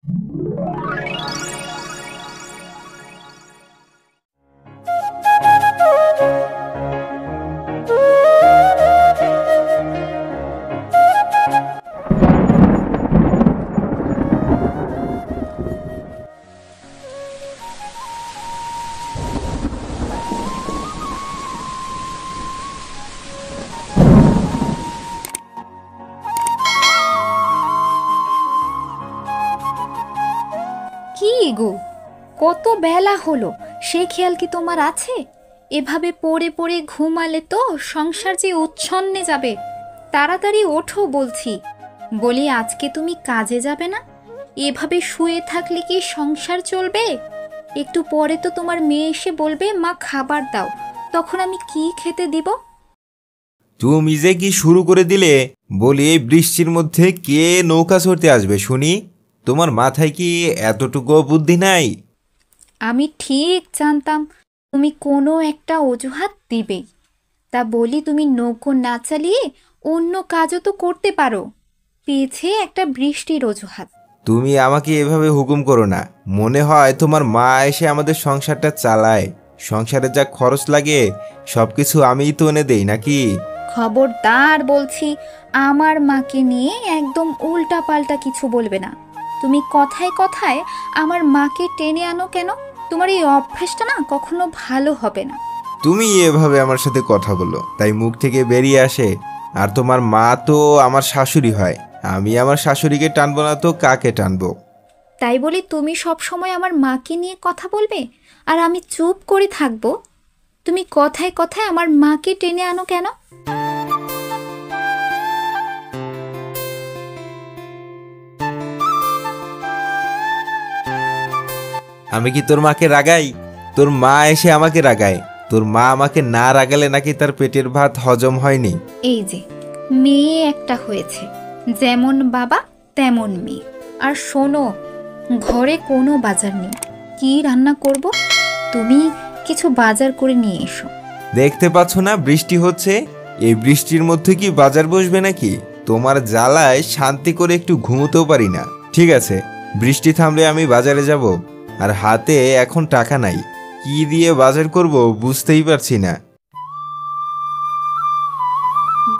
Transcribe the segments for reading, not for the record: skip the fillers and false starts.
কি গো, কত বেলা হলো সে খেয়াল কি তোমার আছে? এভাবে পড়ে পড়ে ঘুমালে তো সংসার যে উচ্ছন্নে যাবে। তাড়াতাড়ি ওঠো বলছি। বলি আজকে তুমি কাজে যাবে না? এভাবে শুয়ে থাকলে কি সংসার চলবে? একটু পরে তো তোমার মেয়ে এসে বলবে মা খাবার দাও, তখন আমি কি খেতে দিব? তুমি যে কি শুরু করে দিলে! বলি এই বৃষ্টির মধ্যে কে নৌকা চড়তে আসবে শুনি? তোমার মাথায় কি এতটুকু বুদ্ধি নাই? আমি ঠিক জানতাম তুমি কোনো একটা অজুহাত দিবেই। তা বলি তুমি নৌকো না চালিয়ে অন্য কাজও তো করতে পারো, পেয়েছে একটা বৃষ্টির অজুহাত। তুমি আমাকে এভাবে হুকুম করো না। মনে হয় তোমার মা এসে আমাদের সংসারটা চালায়। সংসারে যা খরচ লাগে সবকিছু আমিই তো এনে দেই নাকি? খবরদার বলছি, আমার মাকে নিয়ে একদম উল্টা পাল্টা কিছু বলবে না। তুমি কথায় কথায় আমার মাকে টেনে আনো কেন? তোমার এই অভ্যাসটা না কখনো ভালো হবে না। তুমি এভাবে আমার সাথে কথা বলো তাই মুখ থেকে বেরিয়ে আসে। আর তোমার মা তো আমার শাশুড়ি হয়, আমি আমার শাশুড়িকে টানবো না তো কাকে টানবো? তাই বলি তুমি সব সময় আমার মাকে নিয়ে কথা বলবে আর আমি চুপ করে থাকবো? তুমি কথায় কথায় আমার মাকে টেনে আনো কেন? আমি কি তোর মাকে রাগাই? তোর মা এসে আমাকে রাগায়। তোর মা আমাকে না রাগালে নাকি তার পেটের ভাত হজম হয়নি। এই যে মেয়ে একটা হয়েছে, যেমন বাবা তেমন মেয়ে। আর শোনো, ঘরে কোনো বাজার নেই, কি রান্না করব? তুমি কিছু বাজার করে নিয়ে এসো। দেখতে পাচ্ছ না বৃষ্টি হচ্ছে? এই বৃষ্টির মধ্যে কি বাজার বসবে নাকি? তোমার জ্বালায় শান্তি করে একটু ঘুমোতেও পারি না। ঠিক আছে, বৃষ্টি থামলে আমি বাজারে যাব। আর হাতে এখন টাকা নাই, কি দিয়ে বাজার করব বুঝতেই পারছি না।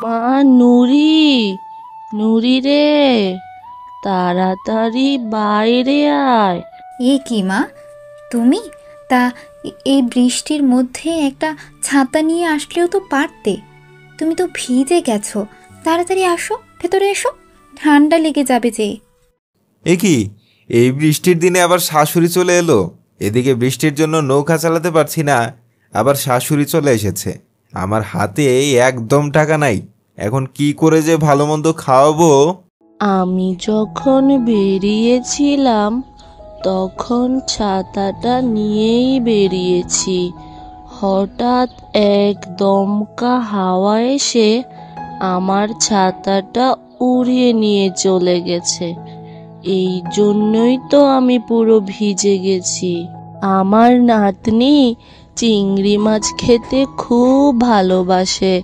মা, নুরি, নুরি রে, তাড়াতাড়ি বাইরে আয়। এ কি মা, তুমি? তা এই বৃষ্টির মধ্যে একটা ছাতা নিয়ে আসলেও তো পারতে। তুমি তো ভিজে গেছো, তাড়াতাড়ি আসো, ভেতরে এসো, ঠান্ডা লেগে যাবে যে। এ কি, এই বৃষ্টির দিনে আবার শাশুড়ি চলে এলো? এদিকে বৃষ্টির জন্য নৌকা চালাতে পারছি না, আবার শাশুড়ি চলে এসেছে। আমার হাতে একদম টাকা নাই, এখন কি করে যে ভালো মন্দ খাওয়াবো? আমি যখন বেরিয়েছিলাম তখন ছাতাটা নিয়েই বেরিয়েছি। হঠাৎ এক দমকা হাওয়া এসে আমার ছাতাটা উড়িয়ে নিয়ে চলে গেছে। এই জন্যই তো আমি পুরো ভিজে গেছি। আমার নাতনি চিংড়ি মাছ খেতে খুব ভালোবাসে,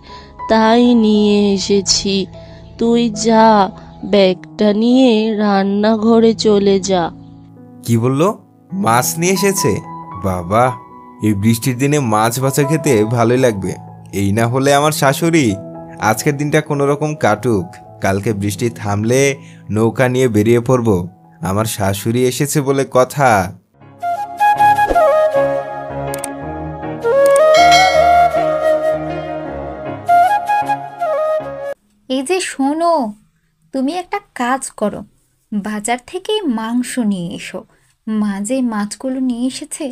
তাই নিয়ে এসেছি। তুই যা, ব্যাগটা নিয়ে রান্নাঘরে চলে যা। কি বললো? মাছ নিয়ে এসেছে? বাবা, এই বৃষ্টির দিনে মাছ ভাজা খেতে ভালোই লাগবে। এই না হলে আমার শাশুড়ি আজকের দিনটা কোনো রকম কাটুক, কালকে বৃষ্টি থামলে নৌকা নিয়ে বেরিয়ে পড়ব। আমার শাশুড়ি এসেছে বলে কথা। এই যে শোনো, তুমি একটা কাজ করো, বাজার থেকে মাংস নিয়ে এসো। মা যে মাছগুলো নিয়ে এসেছে,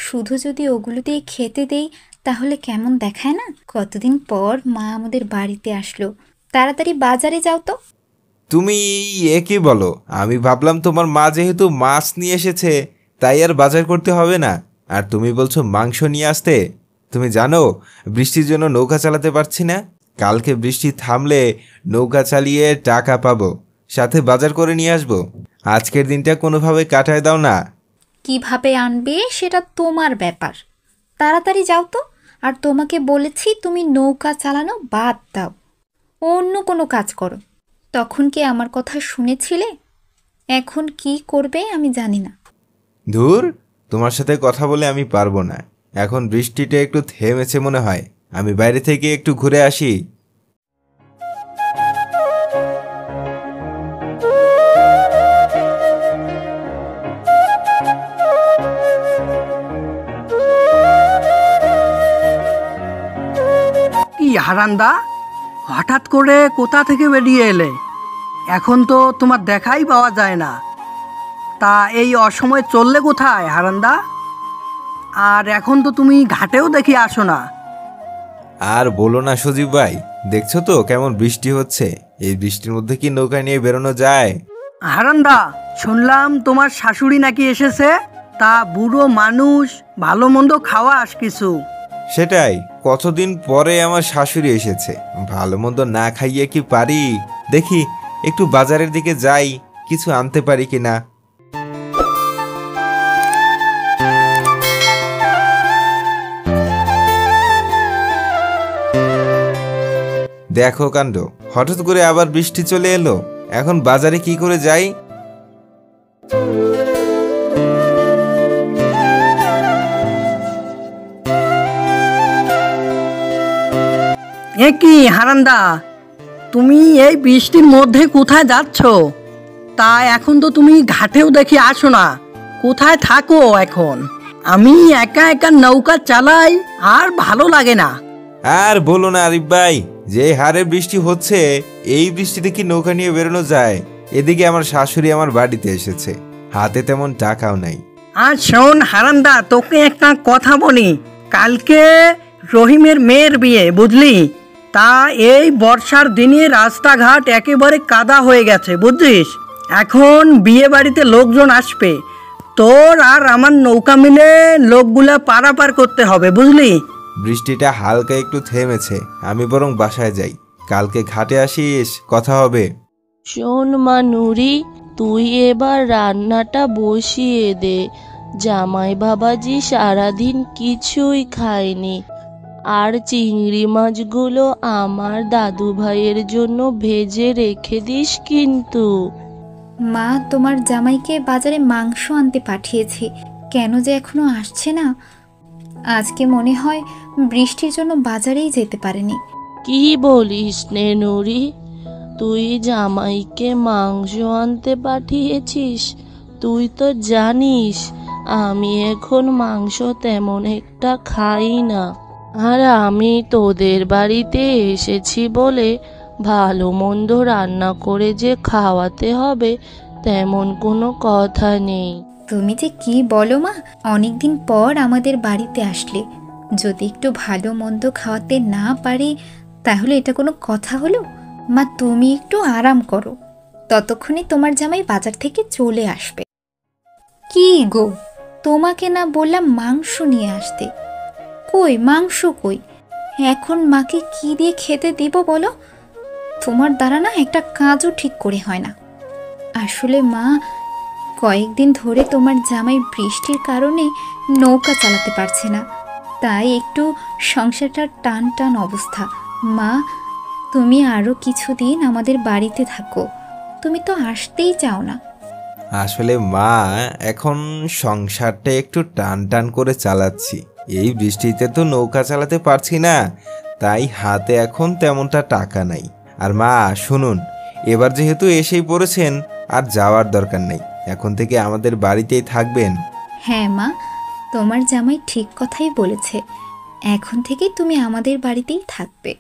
শুধু যদি ওগুলো দিয়ে খেতে দেই তাহলে কেমন দেখায় না? কতদিন পর মা আমাদের বাড়িতে আসলো। তাড়াতাড়ি বাজারে যাও তো। তুমি কি বলো? আমি ভাবলাম তোমার মা যেহেতু মাছ নিয়ে এসেছে তাই আর বাজার করতে হবে না, আর তুমি বলছো মাংস নিয়ে আসতে। তুমি জানো বৃষ্টির জন্য নৌকা চালাতে পারছি না, কালকে বৃষ্টি থামলে নৌকা চালিয়ে টাকা পাবো, সাথে বাজার করে নিয়ে আসবো। আজকের দিনটা কোনোভাবে কাটায় দাও না। কিভাবে আনবে সেটা তোমার ব্যাপার, তাড়াতাড়ি যাও তো। আর তোমাকে বলেছি তুমি নৌকা চালানো বাদ দাও, অন্য কোনো কাজ করো। তখন কি আমার কথা শুনেছিলে? এখন কি করবে আমি জানি না। ধুর, তোমার সাথে কথা বলে আমি পারবো না। এখন বৃষ্টিটা একটু থেমেছে মনে হয়, আমি বাইরে থেকে একটু ঘুরে আসি। কি হারান্দা, হঠাৎ করে কোথা থেকে বেরিয়ে এলে? এখন তো তোমার দেখাই পাওয়া যায় না। তা এই অসময়ে চললে কোথায় হারান্দা? আর এখন তো তুমি ঘাটেও দেখি আসো না। আর বলো না সজীব ভাই, দেখছো তো কেমন বৃষ্টি হচ্ছে। এই বৃষ্টির মধ্যে কি নৌকা নিয়ে বেরোনো যায়? হারান্দা, শুনলাম তোমার শাশুড়ি নাকি এসেছে। তা বুড়ো মানুষ, ভালো মন্দ খাওয়াস কিছু। সেটাই, কতদিন পরে আমার শাশুড়ি এসেছে, ভালো মন্দ না খাইয়ে কি পারি। দেখি একটু বাজারের দিকে যাই, কিছু আনতে পারি কিনা। দেখো কাণ্ড, হঠাৎ করে আবার বৃষ্টি চলে এলো। এখন বাজারে কি করে যাই? এ কি হারান্দা, তুমি এই বৃষ্টির মধ্যে কোথায় যাচ্ছ? তা এখন তো তুমি ঘাটেও দেখি আসো না। কোথায় থাকো এখন? আমি একা একা নৌকা চালাই, আর ভালো লাগে না। আর বলো না আরিফ ভাই, যে হারে বৃষ্টি হচ্ছে, এই বৃষ্টিতে কি নৌকা নিয়ে বেরোনো যায়? এদিকে আমার শাশুড়ি আমার বাড়িতে এসেছে, হাতে তেমন টাকাও নাই। আর শোন হারান্দা, তোকে একটা কথা বলি। কালকে রহিমের মেয়ের বিয়ে, বুঝলি? তা এই বর্ষার দিনে রাস্তাঘাট একেবারে কাদা হয়ে গেছে, বুঝছিস? এখন বিয়ে বাড়িতে লোকজন আসবে, তোর আর আমার নৌকা মিলে লোকগুলা পারাপার করতে হবে, বুঝলি? বৃষ্টিটা হালকা একটু থেমেছে, আমি বরং বাসায় যাই। কালকে ঘাটে আসিস, কথা হবে। শোন মা নুরি, তুই এবার রান্নাটা বসিয়ে দে। জামাই বাবাজি সারাদিন কিছুই খায়নি। আর চিংড়ি মাছগুলো আমার দাদু ভাইয়ের জন্য ভেজে রেখে দিস কিন্তু। মা, তোমার জামাইকে বাজারে মাংস আনতে পাঠিয়েছি, কেন যে এখনো আসছে না। আজকে মনে হয় বৃষ্টির জন্য বাজারেই যেতে পারেনি। কি বলিস নে নুরি, তুই জামাইকে মাংস আনতে পাঠিয়েছিস? তুই তো জানিস আমি এখন মাংস তেমন একটা খাই না। আর আমি তোদের বাড়িতে এসেছি বলে ভালো মন্দ রান্না করে যে খাওয়াতে হবে তেমন কোনো কথা নেই। তুমি যে কি বলো মা, অনেকদিন পর আমাদের বাড়িতে আসলে, যদি একটু ভালো মন্দ খাওয়াতে না পারি তাহলে এটা কোনো কথা হলো? মা, তুমি একটু আরাম করো, ততক্ষণে তোমার জামাই বাজার থেকে চলে আসবে। কি গো, তোমাকে না বললাম মাংস নিয়ে আসতে? কই মাংস কই? এখন মাকে কি দিয়ে খেতে দিব বলো? তোমার দ্বারা না একটা কাজও ঠিক করে হয় না। আসলে মা, কয়েকদিন ধরে তোমার জামাই বৃষ্টির কারণে নৌকা চালাতে পারছে না, তাই একটু সংসারটার টান টান অবস্থা। মা, তুমি আরও কিছুদিন আমাদের বাড়িতে থাকো, তুমি তো আসতেই চাও না। আসলে মা, এখন সংসারটা একটু টান টান করে চালাচ্ছি। এই বৃষ্টিতে তো নৌকা চালাতে পারছি না, তাই হাতে এখন তেমনটা টাকা নাই। আর মা শুনুন, এবার যেহেতু এসেই পড়েছেন, আর যাওয়ার দরকার নেই, এখন থেকে আমাদের বাড়িতেই থাকবেন। হ্যাঁ মা, তোমার জামাই ঠিক কথাই বলেছে, এখন থেকে তুমি আমাদের বাড়িতেই থাকবে।